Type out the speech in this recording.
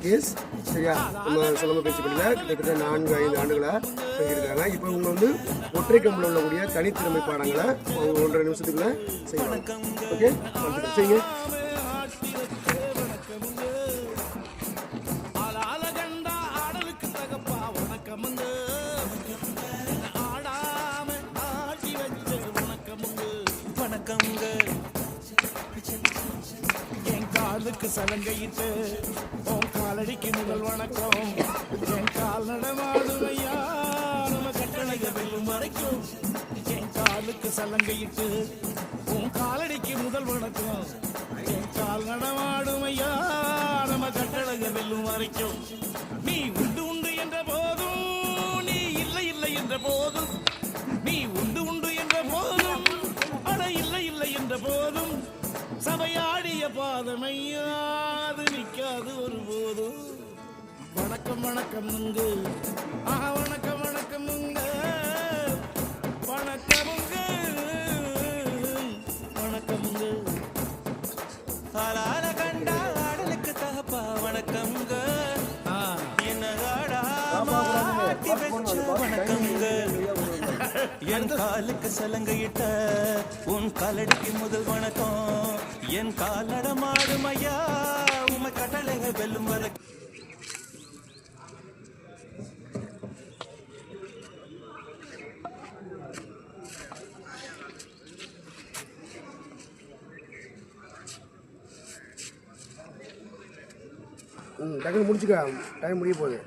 Case சரியா நம்ம சிலம்ப பேச்சு பள்ளியில் கிட்டத்தட்ட 4-5 ஆண்டுகளாக செஞ்சுருக்காங்க. இப்போ இவங்க வந்து ஒற்றை கம்பில் உள்ளக்கூடிய தனித்திறமை பாடங்களை அவங்க 1.5 நிமிஷத்துக்குள்ள செய்யலாம். ஓகே, செய்யுங்க. என் காலுக்கு சலங்கையிட்டு உன் காலடிக்கு முதல் வணக்கம். என் கால் நடமாடுமையா நம்ம கட்டளைக வெல்லும் வரைக்கும். என் காலுக்கு சலங்கையிட்டு உன் காலடிக்கு முதல் வணக்கம். என் கால் நடமாடுமையா நம்ம கட்டளைக வெல்லும் வரைக்கும். நீ உண்டு உண்டு என்ற போதும், நீ இல்லை இல்லை என்ற போதும், நீ உண்டு உண்டு என்ற போதும், அட இல்லை இல்லை என்ற போதும், சபையாடிய பாதமையாது நிற்காது ஒரு போதும். வணக்கம் வணக்கம் உங்க வணக்கம் வணக்கம் உங்க வணக்கம் உங்க வணக்கம் உங்க ஆளால கண்டா ஆடலுக்கு தகப்பா வணக்கம்ங்க. என்னகாடா மாட்டி வச்ச வணக்கம்ங்க. என் காலுக்கு சலங்கையிட்ட உன் காலடிக்கு முதல் வணக்கம். என் கால் நடமாடும் ஐயா உமை கட்டளைக வெல்லும் வரை. டக்குனு முடிச்சுக்க, டைம் முடிய போகுது.